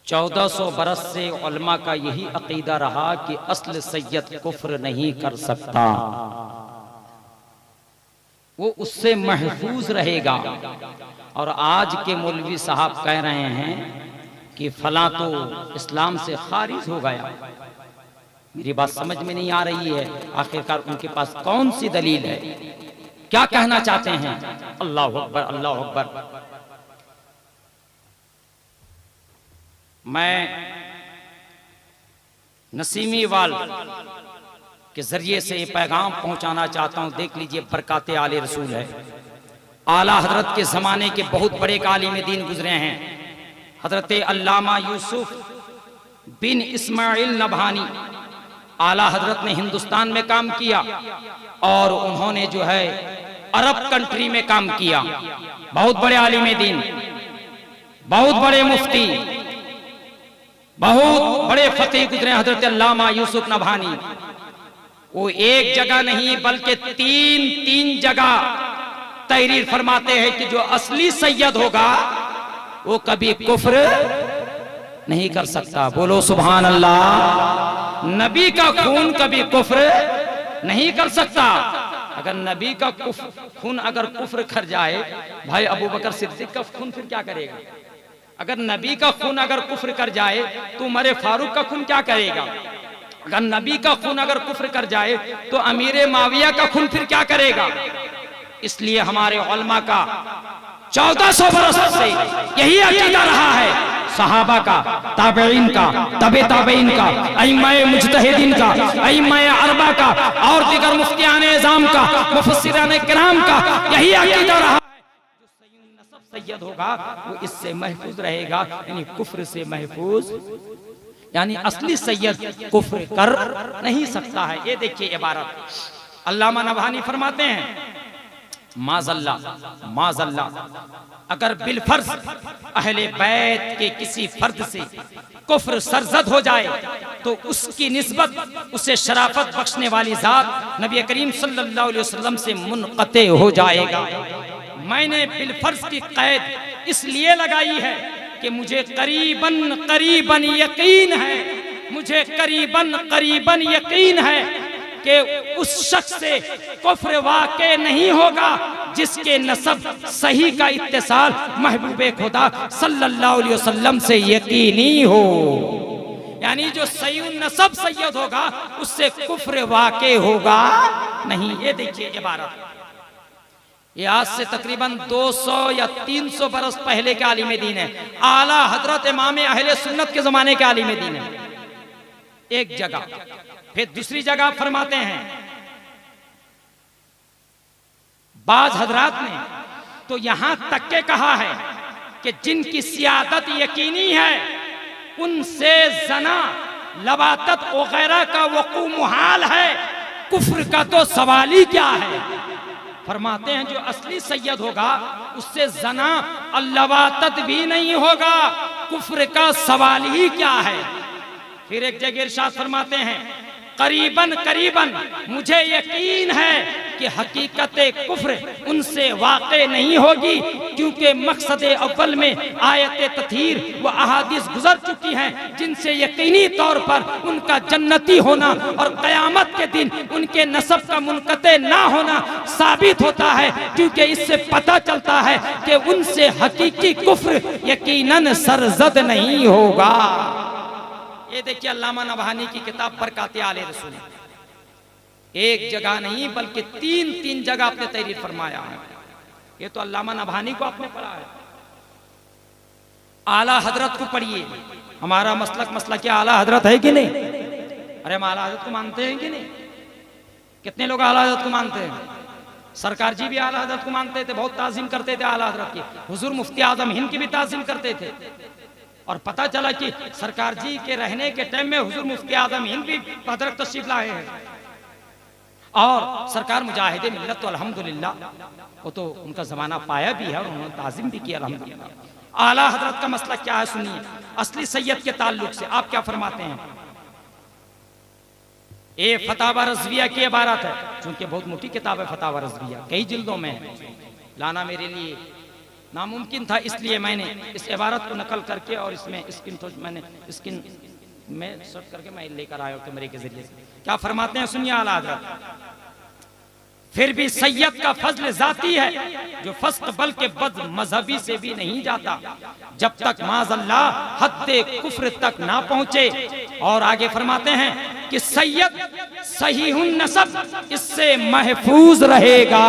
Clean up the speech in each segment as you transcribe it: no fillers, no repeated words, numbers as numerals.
1400 बरस से उलमा का यही अकीदा रहा कि अस्ल सैयद कुफ्र नहीं कर सकता, वो उससे महफूज रहेगा। और आज के मौलवी साहब कह रहे हैं कि फला तो इस्लाम से खारिज हो गया। मेरी बात समझ में नहीं आ रही है, आखिरकार उनके पास कौन सी दलील है, क्या कहना चाहते हैं? अल्लाह अकबर, अल्लाह अकबर। मैं नसीमी वाल के जरिए से ये पैगाम पहुंचाना चाहता हूं। देख लीजिए, बरकाते आले रसूल है। आला हजरत के जमाने के बहुत बड़े आलिम दीन गुजरे हैं। हजरत अल्लामा यूसुफ बिन इस्माइल नभानी, आला हजरत ने हिंदुस्तान में काम किया और उन्होंने जो है अरब कंट्री में काम किया। बहुत बड़े आलिम दीन, बहुत बड़े मुफ्ती, बहुत बड़े फकीह गुजरे हजरत अल्लामा यूसुफ नभानी। वो एक जगह नहीं बल्कि तीन जगह तहरीर फरमाते हैं कि जो असली सैयद होगा वो कभी कुफ्र नहीं कर सकता। बोलो सुभान अल्लाह। नबी का खून कभी कुफ्र नहीं कर सकता। अगर नबी का खून अगर कुफ्र कर जाए, भाई अबू बकर सिद्दीक का खून फिर क्या करेगा? अगर नबी का खून अगर कुफ्र कर जाए तो उमर फारूक का खून क्या करेगा? अगर नबी का खून अगर कुफ्र कर जाए तो अमीर माविया का खून फिर क्या करेगा? इसलिए हमारे उलमा का 1400 बरस से यही अकीदा रहा है, सहाबा का, ताबईन का, तबे ताबईन का, अइम्माए मुज्तहिदीन का, अइम्माए अरबा का और दीगर मुफ्तियाने इज़ाम का, मुफस्सिराने किराम का यही अकीदा रहा। सैयद होगा वो इससे महफूज रहेगा, यानी कुफ्र से महफूज, यानी असली सैयद कुफ्र कर नहीं सकता है। ये देखिए इबारत अल्लामा नभानी फरमाते हैं, माज़ल्ला माज़ल्ला, अगर बिलफर्ज अहले बैत के किसी फर्द से कुफ्र सरजद हो जाए तो उसकी निस्बत उसे शराफत बख्शने वाली जात नबी करीम सल्लल्लाहु अलैहि वसल्लम से मुनक़ते हो जाएगा। मैंने बिलफर्ज की कैद इसलिए लगाई है कि मुझे करीबन करीबन यकीन है, मुझे करीबन करीबन यकीन है कि उस शख्स से कुफ्र वाक़े नहीं होगा जिसके नसब सही का इत्तिसाल महबूबे खुदा सल्लल्लाहु अलैहि वसल्लम से यकीनी हो। यानी जो सही नसब सैयद होगा उससे कुफ्र वाक़े होगा नहीं। ये देखिए इबारत, ये आज से तकरीबन 200 या 300 बरस पहले के आलिम दीन है। आला हजरत इमाम अहले सुन्नत के जमाने के आलिम दीन है। एक जगह, फिर दूसरी जगह फरमाते हैं, बाज हजरात ने तो यहां तक के कहा है कि जिनकी सियादत यकीनी है उनसे जना, लवातत वगैरह का वक़ू मुहाल है, कुफ्र का तो सवाल ही क्या है। फरमाते हैं जो असली सैयद होगा उससे जना लवातत भी नहीं होगा, कुफ्र का सवाल ही क्या है। फिर एक जगह इरशाद फरमाते हैं, करीबन करीबन मुझे यकीन है कि हकीकत कुफ्र उनसे वाक़े नहीं होगी, क्योंकि मकसद अव्वल में आयत तथहीर व अहादीस गुजर चुकी हैं जिनसे यकीनी तौर पर उनका जन्नती होना और क़यामत के दिन उनके नसब का मुनक़ते ना होना साबित होता है, क्योंकि इससे पता चलता है कि उनसे हकीकी कुफ्र यकीनन सरजद नहीं होगा। ये देखिए अल्लामा नभानी की किताब बरकाते आले रसूल, एक जगह नहीं बल्कि तीन जगह आपने तहरीर फरमाया है। ये तो अल्लामा नभानी को आपने पढ़ा है, आला हजरत को पढ़िए। हमारा मसला क्या आला हजरत है कि नहीं? अरे हम आला हजरत को मानते हैं कि नहीं? कितने लोग आला हजरत को मानते हैं? सरकार जी भी आला हजरत को मानते थे, बहुत ताज़ीम करते थे आला हजरत की। हुजूर मुफ्ती आज़म हिंद की भी ताज़ीम करते थे। और पता चला कि सरकार जी के रहने के टाइम में हुजूर मुफ्ती आज़म हिंद भी हजरत तशरीफ लाए हैं। और सरकार मुजाहिदे मिल्लत तो अल्हम्दुलिल्लाह वो तो उनका ज़माना पाया भी है और उन्होंने ताज़ीम भी किया अल्हम्दुलिल्लाह। आला हजरत का मसला क्या है सुनिए, असली सैयद के ताल्लुक से आप क्या फरमाते हैं। ये फतावा रज़विया की इबारत है, चूंकि बहुत मोटी किताब है फतावा रज़विया, कई जिल्दों में है। लाना मेरे लिए नामुमकिन था, इसलिए मैंने इस इबारत को नकल करके और इसमें मैंने स्किन में शॉर्ट करके मैं लेकर आया हूं कैमरे के जरिए से। क्या फरमाते हैं, सुनिए आला हज़रत। फिर भी सैयद का फजल जाती है जो फस्क बल्कि बद मजहबी से भी नहीं जाता, जब तक माज़अल्लाह हद्दे कुफ्र तक ना पहुंचे। और आगे फरमाते हैं कि सैयद सहीहुन नसब इससे महफूज रहेगा,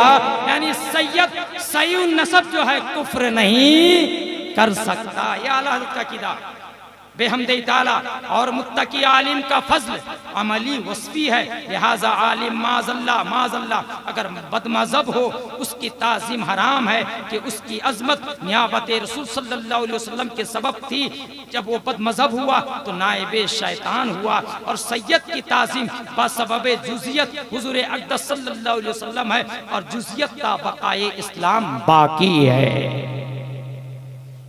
यानी सैयद सहीहुन नसब जो है कुफ्र नहीं कर सकता। यह आला हज़रत का कीदा बेहमदे ताला। और मुत्तकी आलिम का फजल अमली वस्फी है, लिहाजा आलिम माज़अल्लाह अगर बदमज़हब हो उसकी ताज़ीम हराम है कि उसकी अज़मत नियाबत रसूल सल्लल्लाहु अलैहि वसल्लम के सबब थी। जब वो बदमज़हब हुआ तो नाइबे शैतान हुआ। और सैयद की ताज़ीम बसबब जुज़ियत हुज़ूर अक़दस सल्लल्लाहु अलैहि वसल्लम है, और जुज़ियत का बक़ाए इस्लाम बाकी है।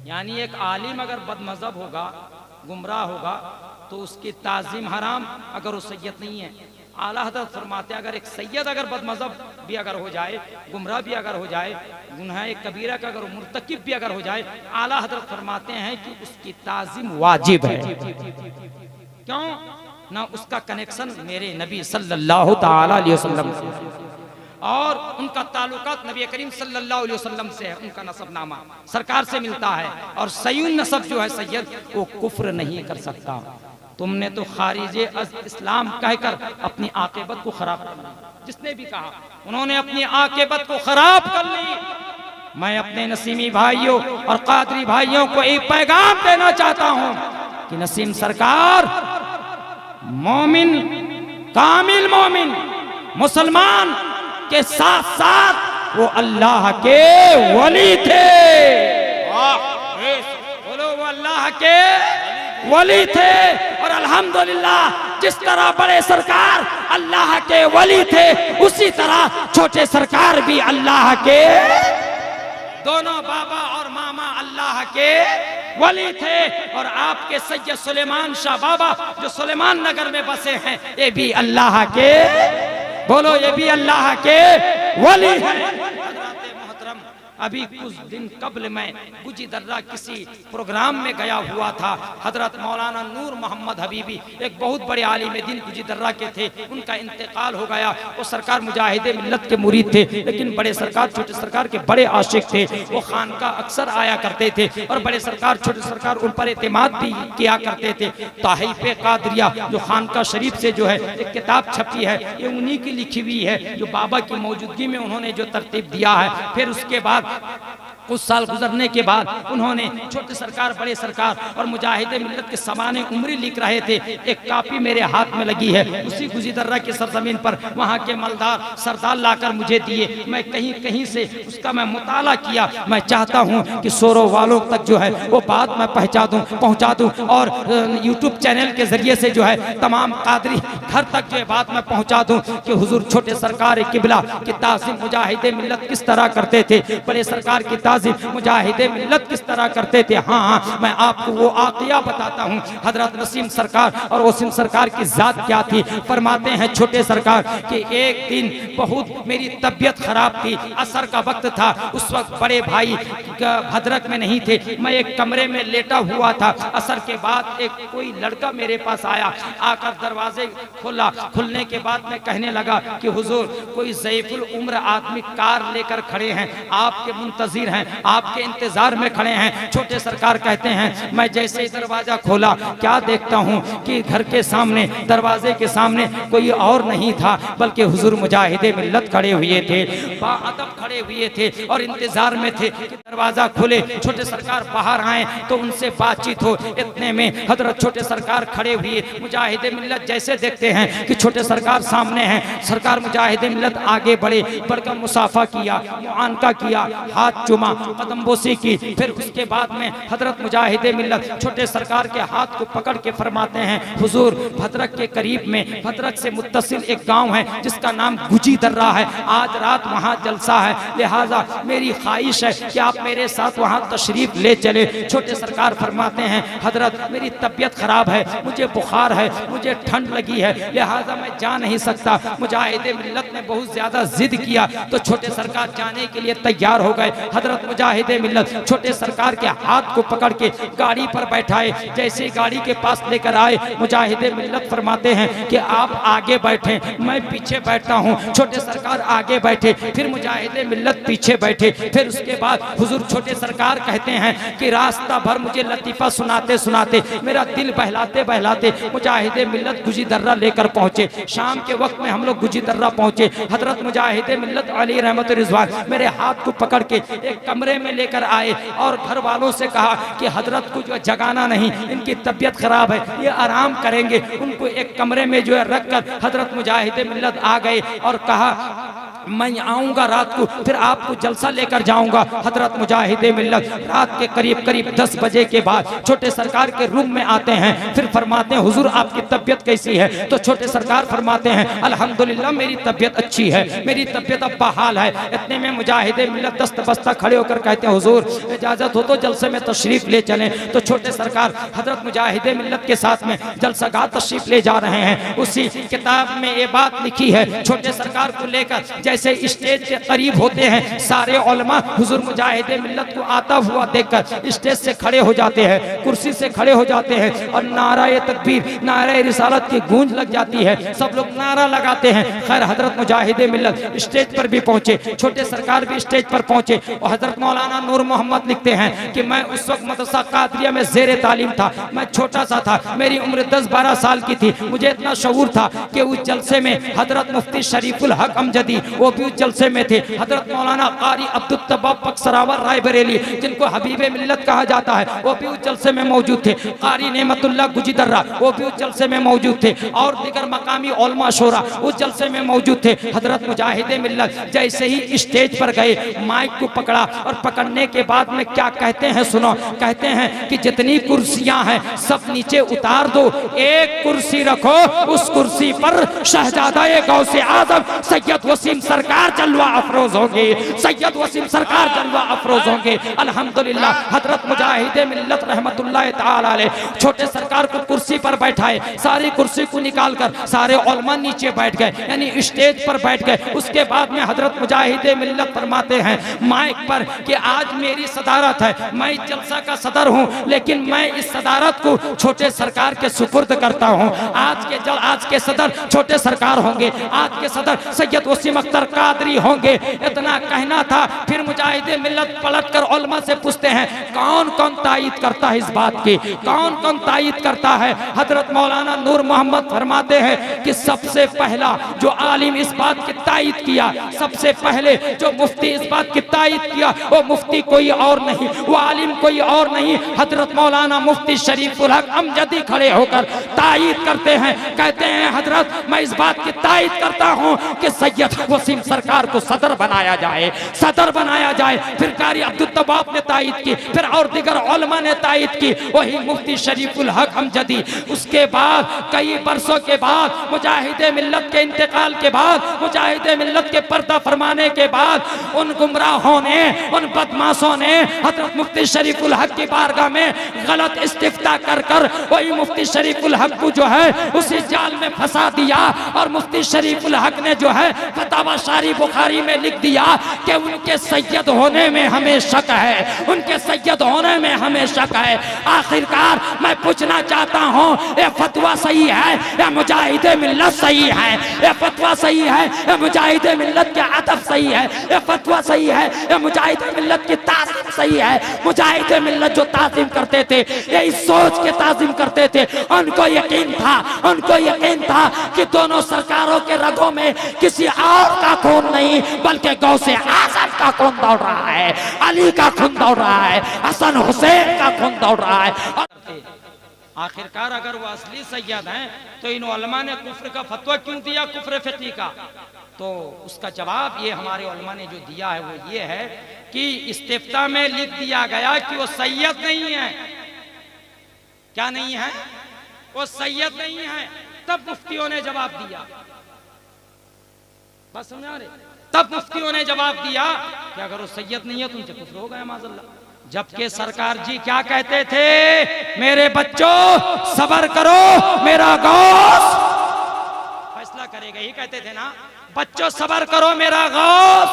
यानी एक आलिम अगर बदमज़हब होगा, गुमराह होगा, तो उसकी ताज़ीम हराम अगर वो सैयद नहीं है। आला हज़रत फरमाते हैं अगर एक सैयद अगर बदमज़हब भी अगर हो जाए, गुमराह भी अगर हो जाए, गुनाह कबीरा का अगर मुर्तकिब भी अगर हो जाए, आला हज़रत फरमाते हैं कि उसकी ताज़ीम वाजिब है। क्यों ना? उसका कनेक्शन मेरे नबी सल्लल्लाहु ताला अलैहि वसल्लम से, और उनका ताल्लुकात नबी करीम सल्लल्लाहु अलैहि वसल्लम से है, उनका नसबनामा सरकार से मिलता है। और सयून नसब जो है सैयद, वो कुफ्र नहीं कर सकता। तुमने तो खारिजे इस्लाम कहकर अपनी आक़िबत को खराब कर ली। जिसने भी कहा उन्होंने अपनी आक़िबत को खराब कर ली। मैं अपने नसीमी भाइयों और कादरी भाइयों को एक पैगाम देना चाहता हूं कि नसीम सरकार मोमिन, कामिल मोमिन, मुसलमान के साथ साथ वो अल्लाह के वली थे। बोलो, वो अल्लाह के वली थे। और अल्हम्दुलिल्लाह जिस तरह बड़े सरकार अल्लाह के वली थे, उसी तरह छोटे सरकार भी अल्लाह के, दोनों बाबा और मामा अल्लाह के वली थे। और आपके सैयद सुलेमान शाह बाबा जो सुलेमान नगर में बसे हैं, ये भी अल्लाह के, बोलो, ये भी अल्लाह के वली है। अभी कुछ दिन कबल मैं गुजी दर्रा किसी प्रोग्राम में गया हुआ था। हजरत मौलाना नूर मोहम्मद हबीबी एक बहुत बड़े आलिम दीन गुजी दर्रा के थे, उनका इंतकाल हो गया। वो सरकार मुजाहिदे मिल्लत के मुरीद थे, लेकिन बड़े सरकार छोटे सरकार के बड़े आशिक थे। वो खानका अक्सर आया करते थे और बड़े सरकार छोटे सरकार उन पर एतमाद भी किया करते थे। ताहिफ़े कादरिया जो खानका शरीफ से जो है एक किताब छपी है, ये उन्हीं की लिखी हुई है, जो बाबा की मौजूदगी में उन्होंने जो तरतीब दिया है। फिर उसके बाद कुछ साल गुजरने के बाद उन्होंने छोटे सरकार, बड़े सरकार और मुजाहिदे मिल्लत के समाने उम्री लिख रहे थे। एक कापी मेरे हाथ में लगी है, उसी गुजी दर्रा की सरजमीन पर वहाँ के मलदार सरदार लाकर मुझे दिए। मैं कहीं कहीं से उसका मैं मुताला किया। मैं चाहता हूँ कि शोरो वालों तक जो है वो बात मैं पहुँचा दूँ और यूट्यूब चैनल के जरिए से जो है तमाम कादरी घर तक जो बात मैं पहुँचा दूँ कि हुजूर छोटे सरकार किबला की ताज़ीम मुजाहिदे मिल्लत किस तरह करते थे, बड़े सरकार की ताज़ीम मुजाहिदे मिल्लत किस तरह करते थे। हाँ, मैं आपको वो आक़िया बताता हूँ। हजरत नसीम सरकार और वसीम सरकार की जात क्या थी। फरमाते हैं छोटे सरकार कि एक दिन बहुत मेरी तबीयत खराब थी, असर का वक्त था। उस वक्त बड़े भाई भद्रक में नहीं थे, मैं एक कमरे में लेटा हुआ था। असर के बाद एक कोई लड़का मेरे पास आया, आकर दरवाजे खोला। खुलने के बाद मैं कहने लगा कि हुजूर कोई ज़ईफ़ुल उम्र आदमी कार लेकर खड़े हैं, आपके मुंतज़िर हैं, आपके इंतजार में खड़े हैं। छोटे सरकार कहते हैं मैं जैसे ही दरवाजा खोला, क्या देखता हूँ कि घर के सामने, दरवाजे के सामने कोई और नहीं था बल्कि हुजूर मुजाहिदे मिल्लत खड़े हुए थे, बाअदब खड़े हुए थे और इंतजार में थे कि दरवाजा खुले, छोटे सरकार बाहर आए तो उनसे बातचीत हो। इतने में हजरत छोटे सरकार खड़े हुए। मुजाहिदे मिल्लत जैसे देखते हैं कि छोटे सरकार सामने हैं, सरकार मुजाहिदे मिल्लत आगे बढ़े, बढ़कर मुसाफा किया, मुआनका किया, हाथ चुमा, कदम बोसी की। फिर उसके बाद में हजरत मुजाहिदे मिल्लत छोटे सरकार के हाथ को पकड़ के फरमाते हैं हुजूर भद्रक के करीब में, भद्रक से मुत्तसिल एक गांव है जिसका नाम गुजी दर्रा है, आज रात वहां जलसा है, लिहाजा मेरी ख्वाहिश है कि आप मेरे साथ वहां तशरीफ ले चले। छोटे सरकार फरमाते हैं हजरत मेरी तबीयत खराब है, मुझे बुखार है, मुझे ठंड लगी है, लिहाजा मैं जा नहीं सकता। मुजाहिदे मिल्लत ने बहुत ज्यादा जिद किया तो छोटे सरकार जाने के लिए तैयार हो गए। हजरत हजरत मुजाहिद मिल्लत छोटे सरकार के हाथ को पकड़ के गाड़ी पर बैठाए। जैसे ही गाड़ी के पास लेकर आए, मुजाहिद मिल्लत फरमाते हैं कि आप आगे बैठे, मैं पीछे बैठता हूँ। छोटे सरकार आगे बैठे, फिर मुजाहिद मिल्लत पीछे बैठे। फिर उसके बाद हुजूर छोटे सरकार कहते हैं कि रास्ता भर मुझे लतीफ़ा सुनाते सुनाते, मेरा दिल बहलाते बहलाते मुजाहिद मिल्लत गुजी दर्रा लेकर पहुँचे। शाम के वक्त में हम लोग गुजी दर्रा पहुँचे। हजरत मुजाहिद मिल्लत अली रहमत रिजवान मेरे हाथ को पकड़ के एक कमरे में लेकर आए और घर वालों से कहा कि हजरत को जो जगाना नहीं, इनकी तबीयत खराब है, ये आराम करेंगे। उनको एक कमरे में जो है रखकर हजरत मुजाहिद मिल्लत आ गए और कहा मैं आऊँगा रात को, फिर आपको जलसा लेकर जाऊँगा। हजरत मुजाहिद मिल्लत रात के करीब करीब 10 बजे के बाद छोटे सरकार के रूम में आते हैं। फिर फरमाते हैं हुजूर आपकी तबीयत कैसी है? तो छोटे सरकार फरमाते हैं अल्हम्दुलिल्लाह मेरी तबीयत अच्छी है, मेरी तबीयत अब बहाल है। इतने में मुजाहिद मिल्लत दस्त बस्ता खड़े होकर कहते हैं हुजूर इजाज़त हो तो जलसे में तशरीफ़ ले चलें। तो छोटे सरकार हजरत मुजाहिद मिल्लत के साथ में जलसागाह तशरीफ़ ले जा रहे हैं। उसी किताब में ये बात लिखी है, छोटे सरकार को लेकर जैसे स्टेज के करीब होते हैं सारे उलमा, हुजूर मुजाहिद मिल्लत को आता हुआ देखकर स्टेज से खड़े हो जाते हैं, कुर्सी से खड़े हो जाते हैं और नाराए तकबीर नाराए रिसालत की गूंज लग जाती है। सब लोग नारा लगाते हैं। खैर हजरत मुजाहिद मिल्लत स्टेज पर भी पहुंचे, छोटे सरकार भी स्टेज पर पहुंचे और हजरत मौलाना नूर मोहम्मद लिखते हैं कि मैं उस वक्त मदरसा कादरिया में ज़ेरे तालीम था, मैं छोटा सा था, मेरी उम्र 10-12 साल की थी। मुझे इतना शऊर था कि उस जलसे में हजरत मुफ्ती शरीफुल हक अमजदी वो भी उस जलसे में थे। हजरत मौलाना कारी अब्दुल तब्बाब बक्सरावर रायबरेली जिनको हबीबे मिल्लत कहा जाता है वो भी उस जलसे में मौजूद थे। कारी नेमतुल्लाह गुजी दर्रा वो भी उस जलसे में मौजूद थे और दीगर मकामी उलमा शोरा उस जलसे में मौजूद थे। हजरत मुजाहिद मिल्लत जैसे ही स्टेज पर गए, माइक को पकड़ा और पकड़ने के बाद में क्या कहते हैं सुनो। कहते हैं कि जितनी कुर्सियां हैं सब नीचे उतार दो, एक कुर्सी रखो, उस कुर्सी पर शहजादा गौसे आजम सैयद वसीम सरकार जलवा अफरोज होंगे, सैयद वसीम सरकार जलवा अफरोज होंगे। अल्हम्दुलिल्लाह हजरत मुजाहिद मिल्लत रहमतुल्लाह ताला अलैह छोटे सरकार को कुर्सी पर बैठाए, सारी कुर्सी को निकालकर सारे उलमा नीचे बैठ गए, यानी स्टेज पर बैठ गए। उसके बाद में हजरत मुजाहिद मिल्लत फरमाते हैं माइक पर कि आज मेरी सदारत है, मैं इस जलसा का सदर हूँ, लेकिन मैं इस सदारत को छोटे सरकार के सुपुर्द करता हूँ। आज के सदर छोटे सरकार होंगे, आज के सदर सैयद वसीम अख्तर कादरी होंगे। इतना कहना था। फिर मुजाहिद मिल्लत पलट कर उलमा से पूछते हैं कौन कौन तायीद करता है इस बात की, कौन कौन तायीद करता है? हजरत मौलाना नूर मोहम्मद फरमाते हैं कि सबसे पहला जो आलिम इस बात की तायीद किया, सबसे पहले जो मुफ्ती इस बात की तायीद किया, वो मुफ्ती कोई और नहीं, वो आलिम कोई और नहीं, हजरत मौलाना मुफ्ती शरीफुल हक अमजदी खड़े होकर तायीद करते हैं। कहते हैं हजरत मैं इस बात की तायीद करता हूँ कि सैयद वसीम सरकार को सदर बनाया जाए, सदर बनाया जाए। फिर कारी अब्दुल तब्बाब ने तायीद की, फिर और दीगर उलमा ने तायीद की, वही मुफ्ती शरीफुल हक अमजदी। उसके बाद कई बरसों के बाद मुजाहिद मिल्लत के इंतकाल के बाद, मुजाहिद मिल्लत के पर्दा फरमाने के बाद उन गुमराहों ने, उन बदमाशों ने हजरत मुफ्ती शरीफुल हक की बारगाह में गलत इस्तिफ्ता कर कर वही मुफ्ती शरीफुल हक को जो है उसी जाल में फंसा दिया और मुफ्ती शरीफुल हक ने जो है फतावा शारी बुखारी में लिख दिया कि उनके सैयद होने में हमें शक है, उनके सैयद होने में हमें शक है। आखिरकार मैं पूछना चाहता हूँ ये फतवा सही है या मुजाहिद मिल्लत सही है? ये फतवा सही है या मुजाहिद मिल्लत के अदब सही है? ये फतवा सही है या मुजाहिद मिल्लत की ताज़ीम सही है? मुजाहिद मिल्लत जो ताज़ीम करते थे ये इस सोच के ताज़ीम करते थे, उनको यकीन था, उनको यकीन था कि दोनों सरकारों के रगों में किसी और का खून नहीं बल्कि गौसे आज़म का खून दौड़ रहा है, अली का खून दौड़ रहा है, हसन हुसैन का खून दौड़ रहा है। आखिरकार अगर वो असली सैयद हैं तो इन उलमा ने कुफ्र का फतवा क्यों दिया, कुफ्र फिकी का? तो उसका जवाब ये हमारे उलमा ने जो दिया है वो ये है कि इस्तिफ्ता में लिख दिया गया कि वो सैयद नहीं है। क्या नहीं है? वो सैयद नहीं है। तब मुफ्तियों ने जवाब दिया, बस समझा रहे? तब मुफ्तियों ने जवाब दिया कि अगर वो सैयद नहीं है तो उनसे कुफ्र हो गया माज़अल्लाह। जबकि सरकार जी क्या कहते थे? मेरे बच्चों सबर करो, मेरा गौस फैसला करेगा, ही कहते थे ना, बच्चों सबर करो, मेरा गौस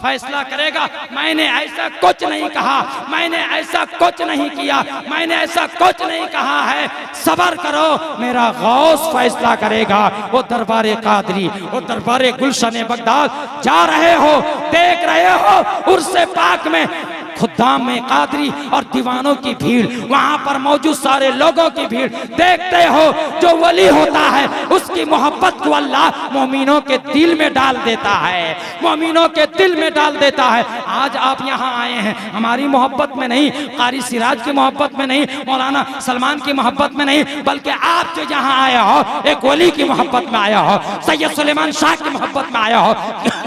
फैसला करेगा। मैंने ऐसा कुछ नहीं कहा, मैंने ऐसा कुछ नहीं किया, मैंने ऐसा कुछ नहीं कहा है, सबर करो, मेरा गौस फैसला करेगा। वो दरबारे कादरी, वो दरबारे गुलशन बगदाद जा रहे हो, देख रहे हो उर्से पाक में खुदाम में कादरी और दीवानों की भीड़, वहां पर मौजूद सारे लोगों की भीड़, देखते हो जो वली होता है उसकी मोहब्बत को अल्लाह मोमिनों के दिल में डाल देता है, मोमिनों के दिल में डाल देता है। आज आप यहाँ आए हैं हमारी मोहब्बत में नहीं, कारी सिराज की मोहब्बत में नहीं, मौलाना सलमान की मोहब्बत में नहीं, बल्कि आप जो यहाँ आए हो एक वली की मोहब्बत में आया हो, सैयद सुलेमान शाह की मोहब्बत में आया हो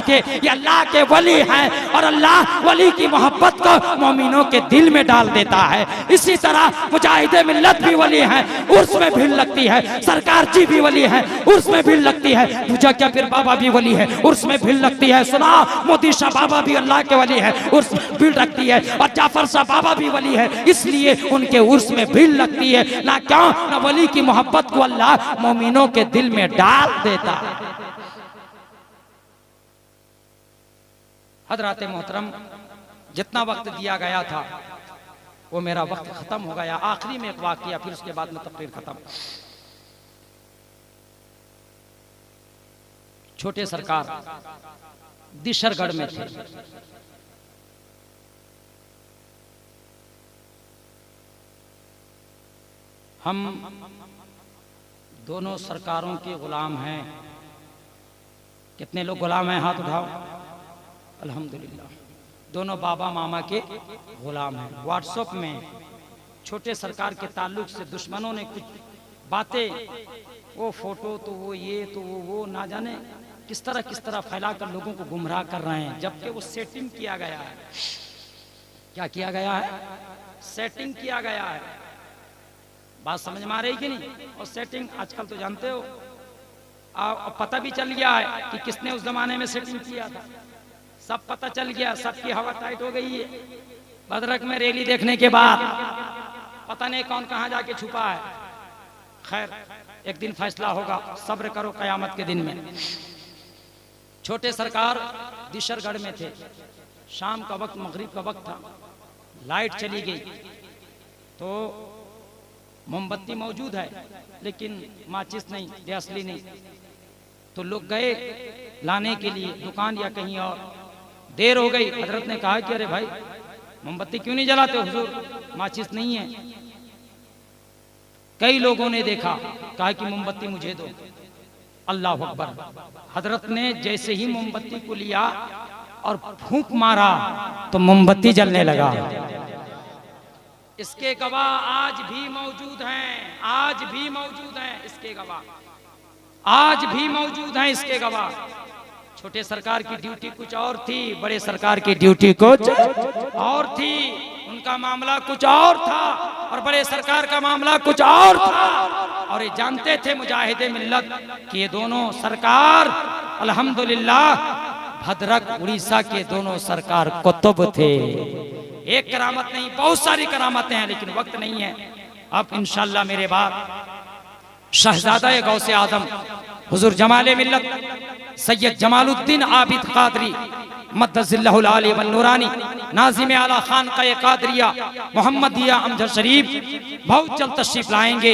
कि ये अल्लाह के वली हैं और अल्लाह वली की मोहब्बत को मोमिनों के दिल में डाल देता है। इसी तरह मुजाहिदे मिल्लत भी वली हैं, उर्स में भीड़ लगती है, सरकार जी भी वली है, उर्स में भीड़ लगती है, दूजा क्या फिर बाबा भी वली है, उर्स में भीड़ लगती है। सुना मोदी शाह बाबा भी अल्लाह के वली है, उर्स में भीड़ लगती है, और जाफर शाह बाबा भी वली है, इसलिए उनके उर्स में भीड़ लगती है। ना क्यों, ना वली की मोहब्बत को अल्लाह मोमिनों के दिल में डाल देता है। हजरात मोहतरम, जितना वक्त दिया गया था वो मेरा वक्त खत्म हो गया। आखिरी में एक वाकया, फिर उसके बाद में तकरीर खत्म। छोटे सरकार दिशरगढ़ में थे, हम दोनों सरकारों के गुलाम हैं। कितने लोग गुलाम हैं, हाथ उठाओ। अल्हम्दुलिल्लाह, दोनों बाबा मामा के गुलाम हैं। व्हाट्सएप में छोटे सरकार के ताल्लुक से दुश्मनों ने कुछ बातें, वो फोटो तो वो ये तो वो ना जाने किस तरह फैलाकर लोगों को गुमराह कर रहे हैं, जबकि वो सेटिंग किया गया है। क्या किया गया है? सेटिंग किया गया है। बात समझ में आ रही कि नहीं? और सेटिंग आजकल तो जानते हो, पता भी चल गया है कि किसने उस जमाने में सेटिंग किया था, सब पता चल गया, सबकी हवा टाइट हो गई है। बदरक में रैली देखने के बाद पता नहीं कौन कहां जाके छुपा है। खैर, एक दिन फैसला होगा, सब्र करो कयामत के दिन में। छोटे सरकार दिशरगढ़ में थे, शाम का वक्त, मगरिब का वक्त था, लाइट चली गई तो मोमबत्ती मौजूद है लेकिन माचिस नहीं, दियासली नहीं, तो लोग गए लाने के लिए दुकान या कहीं और, देर हो गई। हजरत ने कहा कि अरे भाई मोमबत्ती क्यों नहीं जलाते हुजूर, माचिस नहीं है। कई लोगों ने देखा, कहा कि मोमबत्ती मुझे दो। अल्लाह अकबर। हजरत ने जैसे ही मोमबत्ती को लिया और फूंक मारा तो मोमबत्ती जलने लगा। इसके गवाह आज भी मौजूद हैं, आज भी मौजूद हैं इसके गवाह, आज भी मौजूद हैं इसके गवाह। छोटे सरकार की ड्यूटी कुछ और थी, बड़े सरकार की ड्यूटी कुछ और थी। उनका मामला कुछ और था और बड़े सरकार का मामला कुछ और था। और ये जानते थे मुजाहिदे मिल्लत कि ये दोनों सरकार अल्हम्दुलिल्लाह भद्रक उड़ीसा के दोनों सरकार कुतुब थे। एक करामत नहीं, बहुत सारी करामतें हैं, लेकिन वक्त नहीं है। अब इंशाअल्लाह मेरे बाद शहजादा गौसे आजम हुजूर जमाले मिल्लत सैयद जमालुद्दीन आबिद कादरी मद्दजिल्लाहुल आली वन नूरानी नाज़िम आला खान का कादरिया मोहम्मदिया अमजद शरीफ बहुत जल्द तशरीफ लाएंगे।